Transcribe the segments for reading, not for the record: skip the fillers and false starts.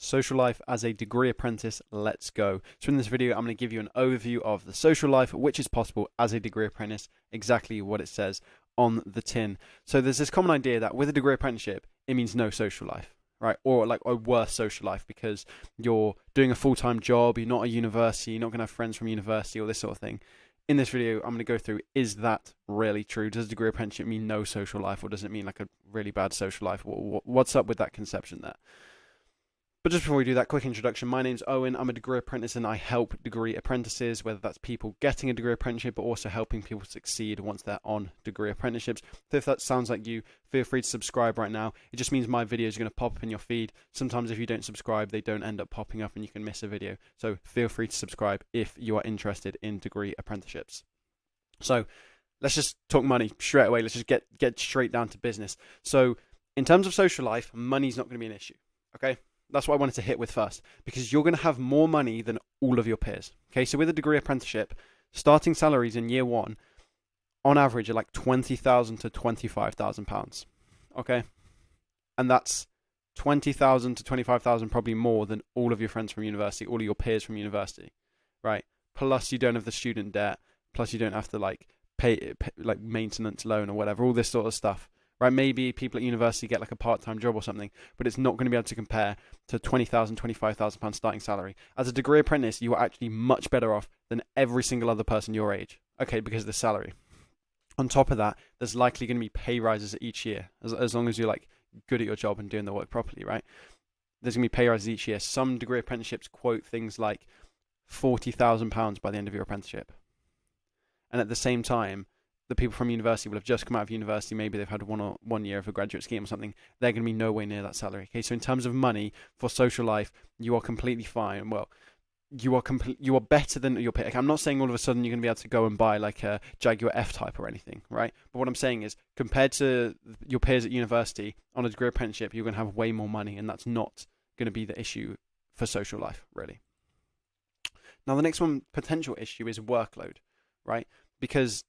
Social life as a degree apprentice, let's go. So in this video, I'm going to give you an overview of the social life which is possible as a degree apprentice, exactly what it says on the tin. So there's this common idea that with a degree apprenticeship, it means no social life, right? Or like a worse social life because you're doing a full-time job, you're not at university, you're not going to have friends from university or this sort of thing. In this video, I'm going to go through, is that really true? Does a degree apprenticeship mean no social life, or does it mean like a really bad social life? What's up with that conception there? But just before we do that, quick introduction. My name's Owen. I'm a degree apprentice and I help degree apprentices, whether that's people getting a degree apprenticeship, but also helping people succeed once they're on degree apprenticeships. So if that sounds like you, feel free to subscribe right now. It just means my videos are going to pop up in your feed. Sometimes if you don't subscribe, they don't end up popping up and you can miss a video. So feel free to subscribe if you are interested in degree apprenticeships. So let's just talk money straight away. Let's just get straight down to business. So in terms of social life, money's not going to be an issue, okay? That's what I wanted to hit with first, because you're going to have more money than all of your peers. Okay, so with a degree apprenticeship, starting salaries in year one, on average, are like £20,000 to £25,000. Okay, and that's 20,000 to 25,000, probably more than all of your friends from university, all of your peers from university, right? Plus, you don't have the student debt. Plus, you don't have to like pay like maintenance loan or whatever, all this sort of stuff. Right, maybe people at university get like a part-time job or something, but it's not going to be able to compare to £20,000, £25,000 starting salary. As a degree apprentice, you are actually much better off than every single other person your age, okay, because of the salary. On top of that, there's likely going to be pay rises each year, as long as you're like good at your job and doing the work properly, right? There's going to be pay rises each year. Some degree apprenticeships quote things like £40,000 by the end of your apprenticeship. And at the same time, the people from university will have just come out of university. Maybe they've had 1 year of a graduate scheme or something. They're going to be nowhere near that salary. Okay, so in terms of money for social life, you are completely fine. Well, you are better than your peer. I'm not saying all of a sudden you're going to be able to go and buy like a Jaguar F-Type or anything, right? But what I'm saying is, compared to your peers at university on a degree apprenticeship, you're going to have way more money, and that's not going to be the issue for social life, really. Now, the next one potential issue is workload, right? Because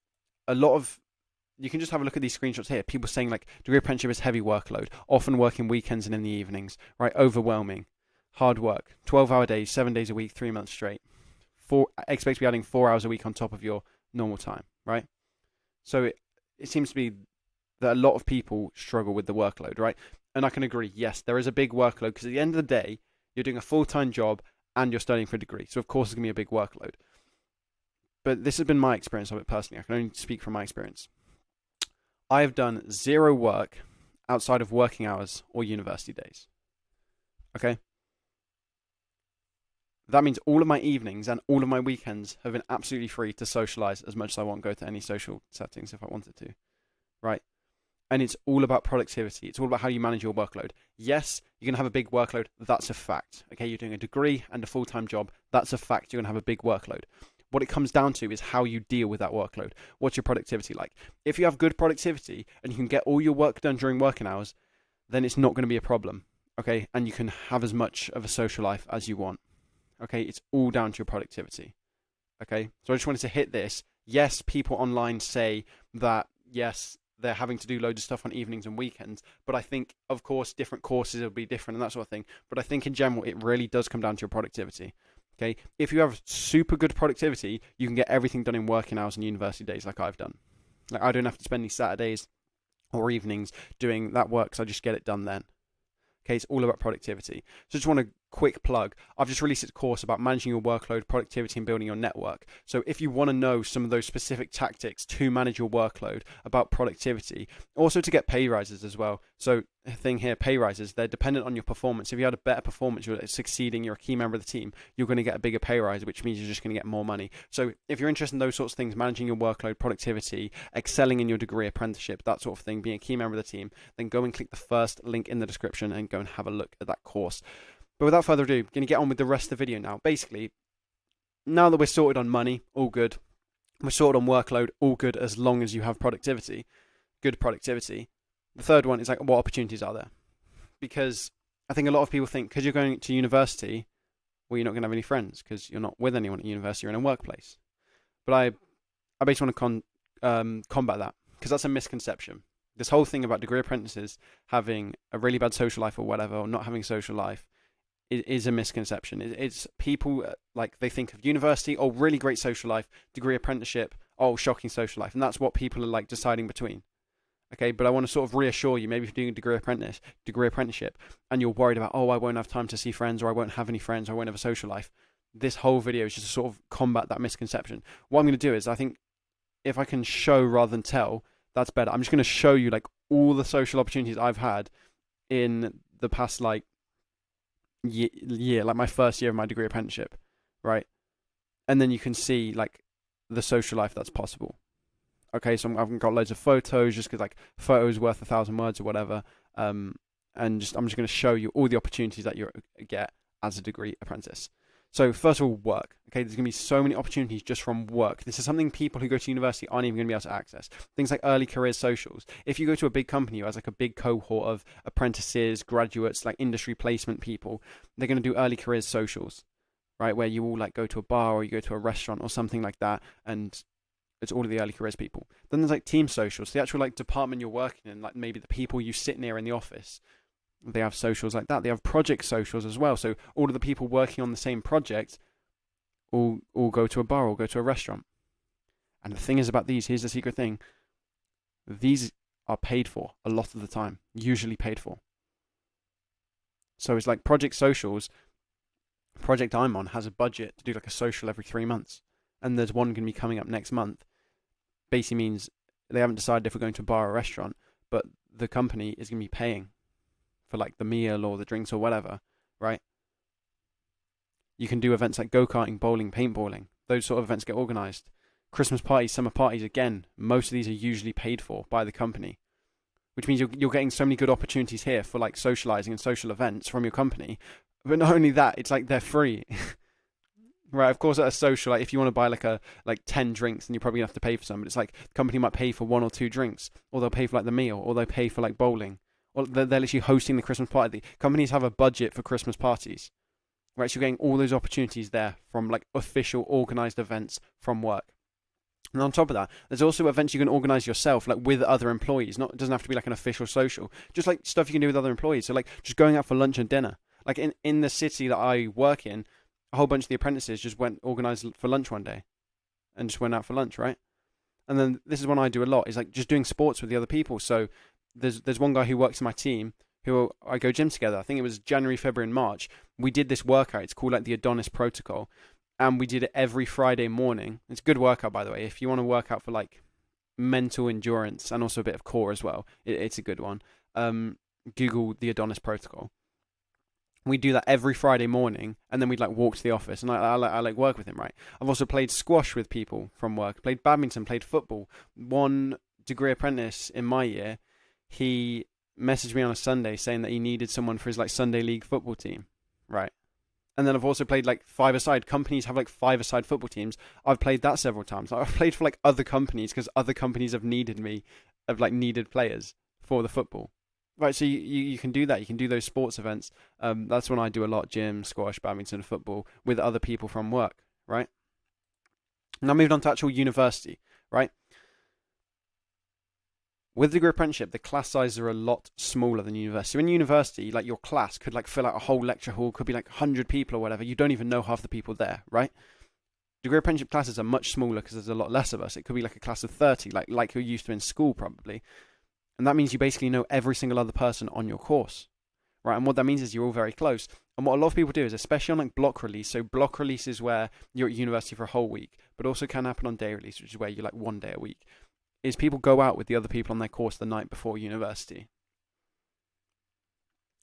you can just have a look at these screenshots here. People saying like degree apprenticeship is heavy workload, often working weekends and in the evenings, right? Overwhelming, hard work, 12-hour days, 7 days a week, 3 months straight. Expect to be adding 4 hours a week on top of your normal time, right? So it seems to be that a lot of people struggle with the workload, right? And I can agree, yes, there is a big workload because at the end of the day, you're doing a full-time job and you're studying for a degree. So of course it's going to be a big workload. But this has been my experience of it personally. I can only speak from my experience. I have done zero work outside of working hours or university days. Okay? That means all of my evenings and all of my weekends have been absolutely free to socialize as much as I want, go to any social settings if I wanted to. Right? And it's all about productivity. It's all about how you manage your workload. Yes, you're going to have a big workload. That's a fact. Okay? You're doing a degree and a full-time job. That's a fact. You're going to have a big workload. What it comes down to is how you deal with that workload. What's your productivity like? If you have good productivity and you can get all your work done during working hours, then it's not going to be a problem, okay? And you can have as much of a social life as you want, okay? It's all down to your productivity, okay? So I just wanted to hit this. Yes, people online say that, yes, they're having to do loads of stuff on evenings and weekends, but I think, of course, different courses will be different and that sort of thing. But I think in general, it really does come down to your productivity. Okay, if you have super good productivity, you can get everything done in working hours and university days like I've done. Like I don't have to spend these Saturdays or evenings doing that work because I just get it done then. Okay, it's all about productivity. So just want a quick plug. I've just released a course about managing your workload, productivity, and building your network. So if you want to know some of those specific tactics to manage your workload, about productivity, also to get pay rises as well. So thing here, pay rises, they're dependent on your performance. If you had a better performance, you're succeeding, you're a key member of the team, you're going to get a bigger pay rise, which means you're just going to get more money. So if you're interested in those sorts of things, managing your workload, productivity, excelling in your degree apprenticeship, that sort of thing, being a key member of the team, then go and click the first link in the description and go and have a look at that course. But without further ado, I'm going to get on with the rest of the video now. Basically, now that we're sorted on money, all good. We're sorted on workload, all good as long as you have productivity, good productivity. The third one is like, what opportunities are there? Because I think a lot of people think because you're going to university, well, you're not going to have any friends because you're not with anyone at university or in a workplace. But I basically want to combat that because that's a misconception. This whole thing about degree apprentices having a really bad social life or whatever, or not having a social life, is a misconception. It's people like they think of university, oh, really great social life, degree apprenticeship, oh, shocking social life, and that's what people are like deciding between. Okay, but I want to sort of reassure you, maybe if you're doing a degree apprenticeship, and you're worried about, oh, I won't have time to see friends, or I won't have any friends, or I won't have a social life. This whole video is just to sort of combat that misconception. What I'm going to do is, I think, if I can show rather than tell, that's better. I'm just going to show you like all the social opportunities I've had in the past like year, like my first year of my degree apprenticeship, right? And then you can see like the social life that's possible. Okay, so I've got loads of photos, just because like photos worth 1,000 words or whatever. And I'm just going to show you all the opportunities that you get as a degree apprentice. So first of all, work. Okay, there's going to be so many opportunities just from work. This is something people who go to university aren't even going to be able to access. Things like early career socials. If you go to a big company who has like a big cohort of apprentices, graduates, like industry placement people, they're going to do early careers socials, right? Where you all like go to a bar or you go to a restaurant or something like that, and it's all of the early careers people. Then there's like team socials, the actual like department you're working in, like maybe the people you sit near in the office. They have socials like that. They have project socials as well. So all of the people working on the same project all go to a bar or go to a restaurant. And the thing is about these, here's the secret thing. These are paid for a lot of the time, usually paid for. So it's like project socials. Project I'm on has a budget to do like a social every 3 months. And there's one going to be coming up next month. Basically means they haven't decided if we're going to a bar or a restaurant, but the company is going to be paying for like the meal or the drinks or whatever, right? You can do events like go-karting, bowling, paintballing. Those sort of events get organised. Christmas parties, summer parties, again, most of these are usually paid for by the company, which means you're getting so many good opportunities here for like socialising and social events from your company. But not only that, it's like they're free. Right, of course, at a social, like if you want to buy like 10 drinks, then you're probably gonna have to pay for some. But it's like the company might pay for 1 or 2 drinks, or they'll pay for like the meal, or they'll pay for like bowling, or they're literally hosting the Christmas party. Companies have a budget for Christmas parties, right? So you're getting all those opportunities there from like official organised events from work. And on top of that, there's also events you can organise yourself, like with other employees. It doesn't have to be like an official social, just like stuff you can do with other employees. So like just going out for lunch and dinner. Like in the city that I work in, a whole bunch of the apprentices just went organised for lunch one day and just went out for lunch, right? And then this is one I do a lot, is like just doing sports with the other people. So there's one guy who works in my team who I go gym together. I think it was January, February, and March. We did this workout. It's called like the Adonis Protocol. And we did it every Friday morning. It's a good workout, by the way. If you want to work out for like mental endurance and also a bit of core as well, it's a good one. Google the Adonis Protocol. We do that every Friday morning, and then we'd like walk to the office, and I like work with him, right? I've also played squash with people from work, played badminton, played football. One degree apprentice in my year, he messaged me on a Sunday saying that he needed someone for his like Sunday league football team, right? And then I've also played like 5-a-side. Companies have like 5-a-side football teams. I've played that several times. I've played for like other companies because other companies have needed me, have like needed players for the football. Right, so you can do that. You can do those sports events. That's when I do a lot: gym, squash, badminton, football with other people from work. Right. Now moving on to actual university. Right. With the degree apprenticeship, the class sizes are a lot smaller than university. So in university, like your class could like fill out a whole lecture hall, could be like 100 people or whatever. You don't even know half the people there, right? Degree apprenticeship classes are much smaller because there's a lot less of us. It could be like a class of 30, like you're used to in school probably. And that means you basically know every single other person on your course, right? And what that means is you're all very close. And what a lot of people do is, especially on like block release, so block release is where you're at university for a whole week, but also can happen on day release, which is where you're like 1 day a week, is people go out with the other people on their course the night before university.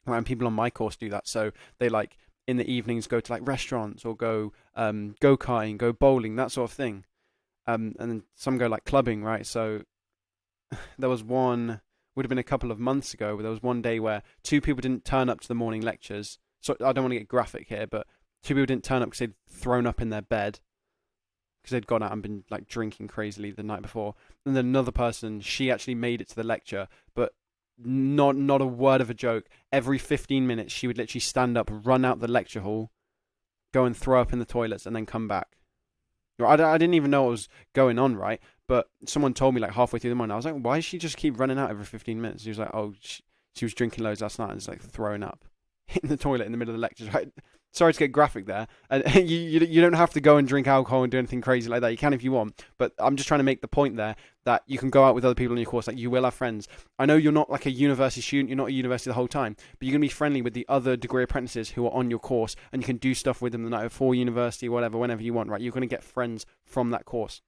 Right, and people on my course do that. So they like in the evenings go to like restaurants or go go-karting, go bowling, that sort of thing. And then some go like clubbing, right? So there was one, would have been a couple of months ago, where there was one day where 2 people didn't turn up to the morning lectures. So I don't want to get graphic here, but 2 people didn't turn up because they'd thrown up in their bed because they'd gone out and been like drinking crazily the night before. And then another person, she actually made it to the lecture, but not a word of a joke. Every 15 minutes, she would literally stand up, run out the lecture hall, go and throw up in the toilets, and then come back. I didn't even know what was going on, right? But someone told me like halfway through the morning, I was like, why does she just keep running out every 15 minutes? She was like, oh, she was drinking loads last night and just like throwing up. in the toilet in the middle of the lectures, right? Sorry to get graphic there. And you don't have to go and drink alcohol and do anything crazy like that. You can if you want. But I'm just trying to make the point there that you can go out with other people in your course. Like, you will have friends. I know you're not like a university student. You're not at university the whole time. But you're going to be friendly with the other degree apprentices who are on your course. And you can do stuff with them the night before university, whatever, whenever you want, right? You're going to get friends from that course.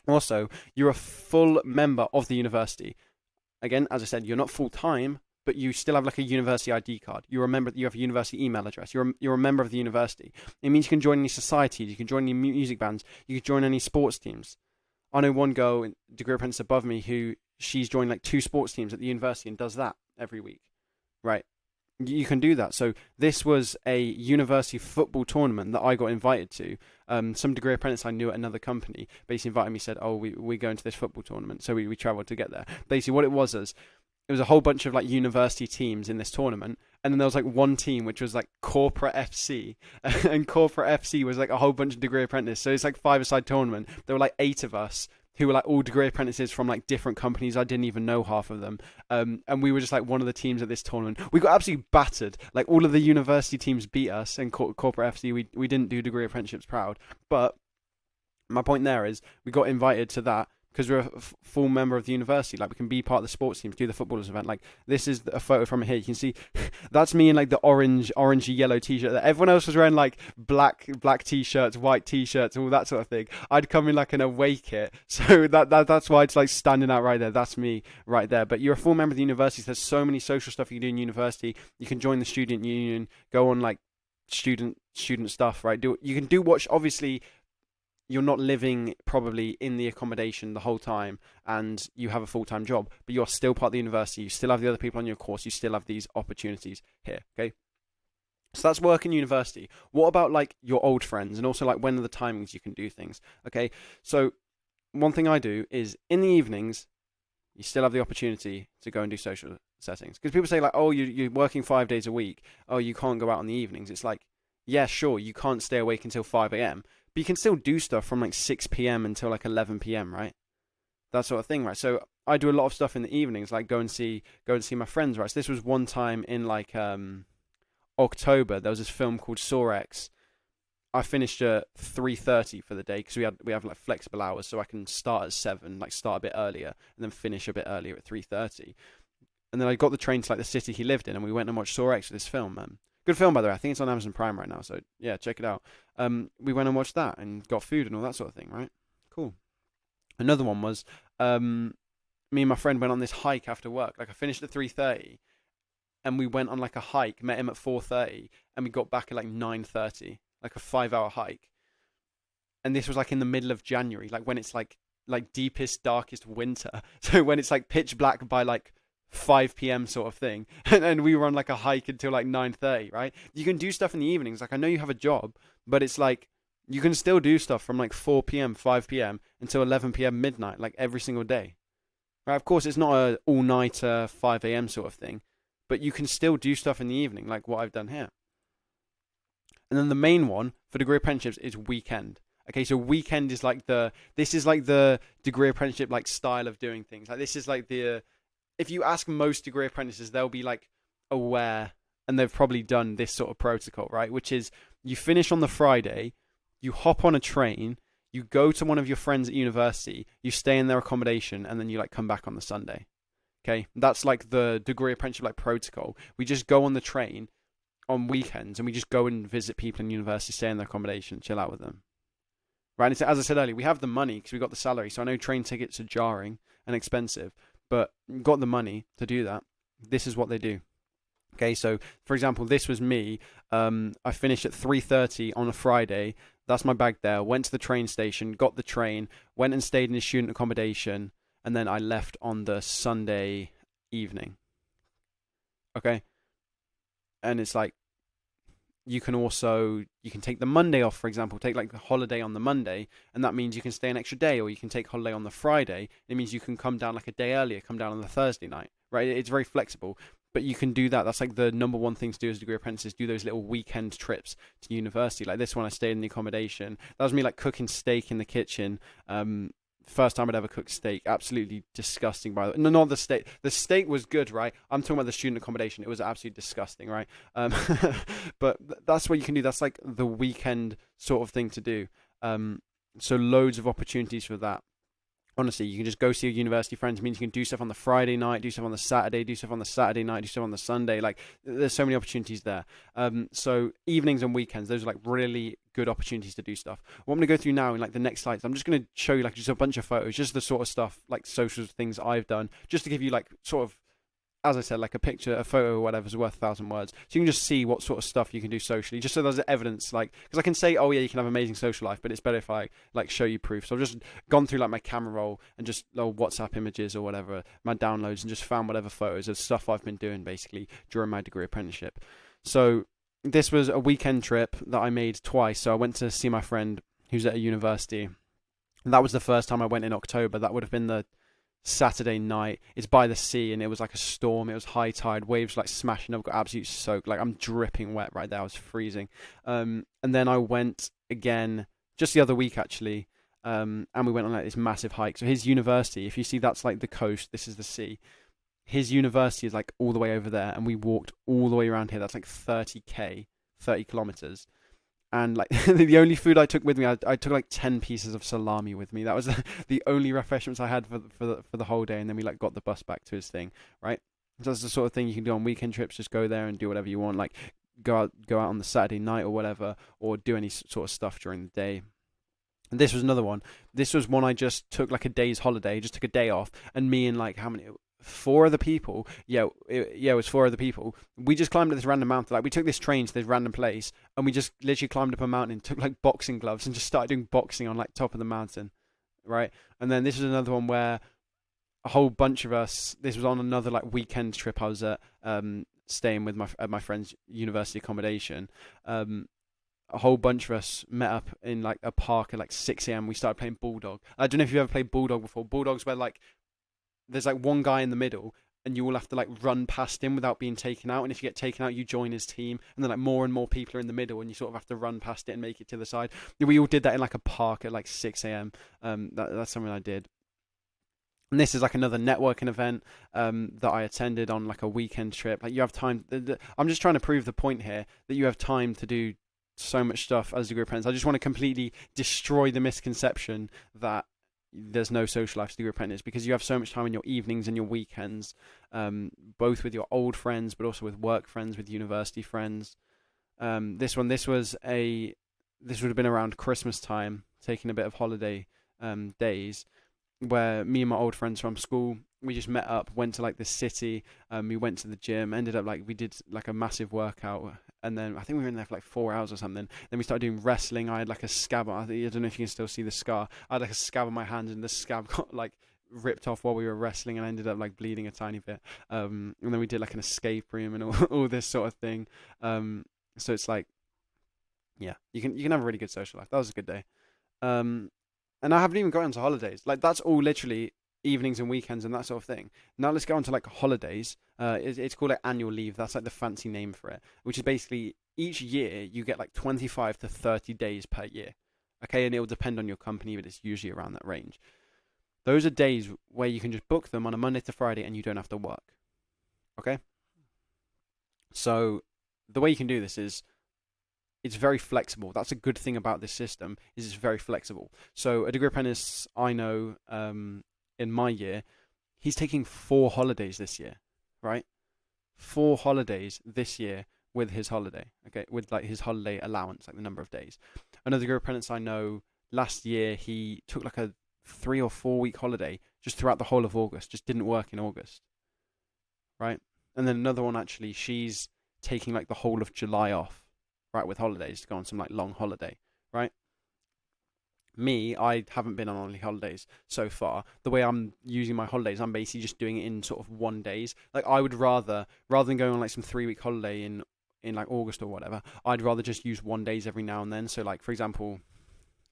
Also, you're a full member of the university. Again, as I said, you're not full-time, but you still have like a university ID card. You have a university email address. You're a member of the university. It means you can join any societies. You can join any music bands. You can join any sports teams. I know one girl, degree apprentice above me, who she's joined like 2 sports teams at the university and does that every week, right? You can do that. So this was a university football tournament that I got invited to. Some degree apprentice I knew at another company basically invited me, said, oh, we're going to this football tournament. So we travelled to get there. Basically what it was a whole bunch of like university teams in this tournament. And then there was like one team which was like Corporate FC. And Corporate FC was like a whole bunch of degree apprentices. So it's like 5-a-side tournament. There were like 8 of us who were like all degree apprentices from like different companies. I didn't even know half of them. And we were just like one of the teams at this tournament. We got absolutely battered. Like, all of the university teams beat us, and Corporate FC, we didn't do degree apprenticeships proud. But my point there is we got invited to that because we're a full member of the university. Like, we can be part of the sports teams, do the footballers event. Like, this is a photo from here. You can see that's me in like the orangey yellow t-shirt. Everyone else was wearing like black t-shirts, white t-shirts, all that sort of thing. I'd come in like an away kit, so that's why it's like standing out right there. That's me right there. But you're a full member of the university. So there's so many social stuff you can do in university. You can join the student union, go on like student stuff, right? You can do what, obviously you're not living probably in the accommodation the whole time and you have a full-time job, but you're still part of the university. You still have the other people on your course. You still have these opportunities here, okay? So that's work in university. What about like your old friends, and also like when are the timings you can do things, okay? So one thing I do is in the evenings, you still have the opportunity to go and do social settings. Because people say like, oh, you're working 5 days a week. Oh, you can't go out in the evenings. It's like, yeah, sure, you can't stay awake until 5 a.m., but you can still do stuff from like 6 p.m. until like 11 p.m., right? That sort of thing, right? So I do a lot of stuff in the evenings, like go and see my friends, right? So this was one time in like October. There was this film called Saw X. I finished at 3:30 for the day because we have like flexible hours, so I can start at 7, like start a bit earlier, and then finish a bit earlier at 3:30. And then I got the train to like the city he lived in, and we went and watched Saw X for this film. Good film, by the way. I think it's on Amazon Prime right now, so yeah, check it out. We went and watched that and got food and all that sort of thing, right? Cool. Another one was me and my friend went on this hike after work. Like, I finished at 3:30, and we went on like a hike. Met him at 4:30, and we got back at like 9:30, like a 5-hour hike. And this was like in the middle of January, like when it's like deepest, darkest winter. So when it's like pitch black by like 5 p.m. sort of thing, and we were on like a hike until like 9:30, right? You can do stuff in the evenings. Like, I know you have a job, but it's like you can still do stuff from like 4 p.m., 5 p.m. until 11 p.m. midnight, like every single day, right? Of course, it's not a all-nighter 5 a.m. sort of thing, but you can still do stuff in the evening, like what I've done here. And then the main one for degree apprenticeships is weekend. Okay, so weekend is like this is like the degree apprenticeship like style of doing things. Like, this is like if you ask most degree apprentices, they'll be like aware, and they've probably done this sort of protocol, right? Which is, you finish on the Friday, you hop on a train, you go to one of your friends at university, you stay in their accommodation, and then you like come back on the Sunday. Okay, that's like the degree apprenticeship like protocol. We just go on the train on weekends, and we just go and visit people in university, stay in their accommodation, chill out with them. Right? And as I said earlier, we have the money because we got the salary. So I know train tickets are jarring and expensive, but got the money to do that. This is what they do. Okay, so for example, this was me. I finished at 3:30 on a Friday. That's my bag there. Went to the train station, got the train, went and stayed in a student accommodation, and then I left on the Sunday evening. Okay, and it's like, you can take the Monday off, for example, take like a holiday on the Monday, and that means you can stay an extra day, or you can take holiday on the Friday. It means you can come down like a day earlier, come down on the Thursday night, right? It's very flexible, but you can do that. That's like the number one thing to do as degree apprentices, do those little weekend trips to university. Like this one, I stayed in the accommodation. That was me like cooking steak in the kitchen First time I'd ever cooked steak. Absolutely disgusting, by the way. No, not the steak. The steak was good, right? I'm talking about the student accommodation. It was absolutely disgusting, right? Um, but that's what you can do. That's like the weekend sort of thing to do. So loads of opportunities for that. Honestly, you can just go see your university friends. It means you can do stuff on the Friday night, do stuff on the Saturday, do stuff on the Saturday night, do stuff on the Sunday. Like, there's so many opportunities there. So evenings and weekends, those are like really good opportunities to do stuff. What I'm going to go through now in like the next slides, I'm just going to show you like just a bunch of photos, just the sort of stuff, like social things I've done, just to give you like sort of, as I said, like a picture, a photo or whatever is worth 1,000 words. So you can just see what sort of stuff you can do socially, just so there's evidence, like, because I can say, oh yeah, you can have amazing social life, but it's better if I like show you proof. So I've just gone through like my camera roll and just WhatsApp images or whatever, my downloads, and just found whatever photos of stuff I've been doing basically during my degree apprenticeship. So this was a weekend trip that I made twice. So I went to see my friend who's at a university. And that was the first time I went in October. That would have been the Saturday night. It's by the sea and it was like a storm. It was high tide, waves like smashing up, got absolute soaked, like I'm dripping wet right there. I was freezing. And then I went again just the other week actually, and we went on like this massive hike. So his university, if you see, that's like the coast, this is the sea. His university is like all the way over there, and we walked all the way around here. That's like 30 kilometers. And like the only food I took with me, I took like 10 pieces of salami with me. That was the only refreshments I had for the whole day. And then we like got the bus back to his thing, right? So that's the sort of thing you can do on weekend trips. Just go there and do whatever you want, like go out on the Saturday night or whatever, or do any sort of stuff during the day. And this was another one. This was one I just took like a day's holiday, just took a day off, and me and like how many? 4 other people. It was 4 other people. We just climbed up this random mountain. Like we took this train to this random place, and we just literally climbed up a mountain, took like boxing gloves, and just started doing boxing on like top of the mountain, right? And then this is another one where a whole bunch of us. This was on another like weekend trip. I was at staying with my friend's university accommodation. A whole bunch of us met up in like a park at like 6 a.m. We started playing Bulldog. I don't know if you've ever played Bulldog before. Bulldog's where like there's like one guy in the middle and you all have to like run past him without being taken out, and if you get taken out you join his team, and then like more and more people are in the middle and you sort of have to run past it and make it to the side. We all did that in like a park at like 6 a.m. That's something I did. And this is like another networking event that I attended on like a weekend trip. Like you have time. I'm just trying to prove the point here that you have time to do so much stuff as a degree apprentice. I just want to completely destroy the misconception that there's no social life as a degree apprentice, because you have so much time in your evenings and your weekends, both with your old friends, but also with work friends, with university friends. This would have been around Christmas time, taking a bit of holiday days, where me and my old friends from school, we just met up, went to like the city, we went to the gym, ended up like we did like a massive workout, and then I think we were in there for like 4 hours or something. Then we started doing wrestling. I had like a scab. I don't know if you can still see the scar. I had like a scab on my hand, and the scab got like ripped off while we were wrestling, and I ended up like bleeding a tiny bit. And then we did like an escape room and all this sort of thing. So it's like, yeah, you can have a really good social life. That was a good day. And I haven't even got into holidays. Like that's all literally evenings and weekends and that sort of thing. Now let's go on to like holidays. It's called like annual leave. That's like the fancy name for it, which is basically each year you get like 25 to 30 days per year. Okay, and it will depend on your company, but it's usually around that range. Those are days where you can just book them on a Monday to Friday and you don't have to work. Okay? So the way you can do this is it's very flexible. That's a good thing about this system, is it's very flexible. So a degree apprentice I know in my year, he's taking 4 holidays this year, right? 4 holidays this year with his holiday, okay, with like his holiday allowance, like the number of days. Another degree apprentice I know, last year he took like a 3 or 4 week holiday just throughout the whole of August, just didn't work in August, right? And then another one actually, she's taking like the whole of July off, right, with holidays to go on some like long holiday, right? Me, I haven't been on any holidays so far. The way I'm using my holidays, I'm basically just doing it in sort of 1 days. Like I would rather than going on like some 3-week holiday in like August or whatever, I'd rather just use 1 days every now and then. So like for example,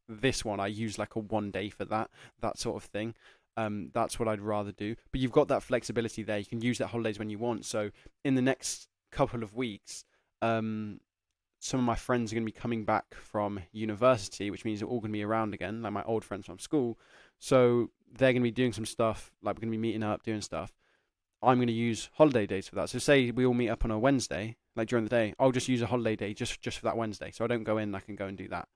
this one I use like a 1 day for that sort of thing. That's what I'd rather do. But you've got that flexibility there. You can use that holidays when you want. So in the next couple of weeks, some of my friends are going to be coming back from university, which means they're all going to be around again, like my old friends from school. So they're going to be doing some stuff, like we're going to be meeting up, doing stuff. I'm going to use holiday days for that. So say we all meet up on a Wednesday, like during the day, I'll just use a holiday day just for that Wednesday. So I don't go in, I can go and do that.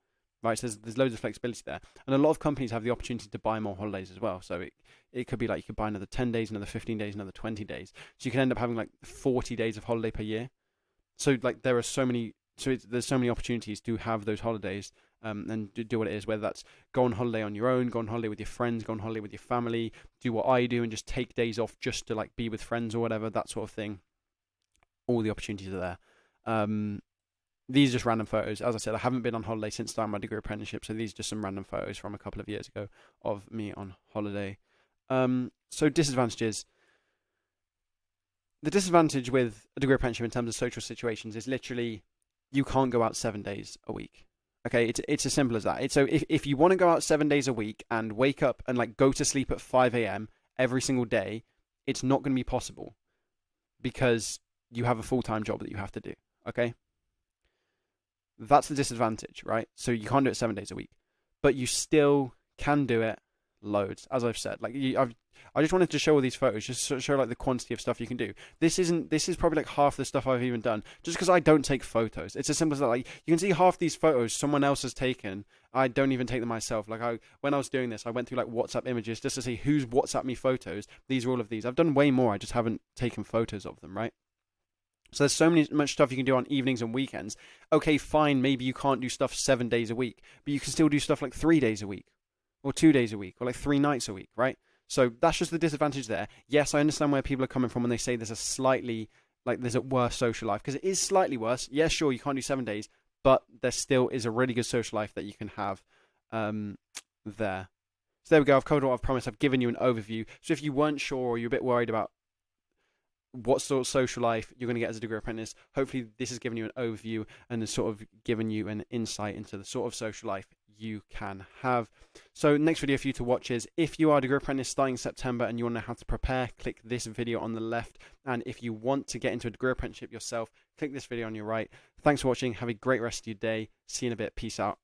Right, so there's loads of flexibility there. And a lot of companies have the opportunity to buy more holidays as well. So it could be like you could buy another 10 days, another 15 days, another 20 days. So you can end up having like 40 days of holiday per year. So like there's so many opportunities to have those holidays and do what it is, whether that's go on holiday on your own, go on holiday with your friends, go on holiday with your family, do what I do and just take days off just to like be with friends or whatever, that sort of thing. All the opportunities are there. These are just random photos. As I said, I haven't been on holiday since starting my degree apprenticeship, so these are just some random photos from a couple of years ago of me on holiday. So disadvantages. The disadvantage with a degree apprenticeship in terms of social situations is literally you can't go out 7 days a week. Okay, it's as simple as that. So if you want to go out 7 days a week and wake up and like go to sleep at 5 a.m. every single day, it's not going to be possible because you have a full-time job that you have to do. Okay, that's the disadvantage, right? So you can't do it 7 days a week, but you still can do it loads, as I've said. Like I just wanted to show all these photos, just to show like the quantity of stuff you can do. This is probably like half the stuff I've even done, just because I don't take photos. It's as simple as that. Like you can see half these photos someone else has taken. I don't even take them myself. Like when I was doing this, I went through like WhatsApp images just to see who's WhatsApp me photos. These are all of these. I've done way more. I just haven't taken photos of them, right? So there's so much stuff you can do on evenings and weekends. Okay, fine, maybe you can't do stuff 7 days a week, but you can still do stuff like 3 days a week, or 2 days a week, or like 3 nights a week, right? So that's just the disadvantage there. Yes, I understand where people are coming from when they say there's a worse social life, because it is slightly worse. Yes, sure, you can't do 7 days, but there still is a really good social life that you can have there. So there we go. I've covered what I've promised. I've given you an overview. So if you weren't sure or you're a bit worried about what sort of social life you're going to get as a degree apprentice, hopefully this has given you an overview and has sort of given you an insight into the sort of social life you can have. So next video for you to watch is if you are a degree apprentice starting September and you want to know how to prepare, click this video on the left. And if you want to get into a degree apprenticeship yourself, click this video on your right. Thanks for watching. Have a great rest of your day. See you in a bit. Peace out.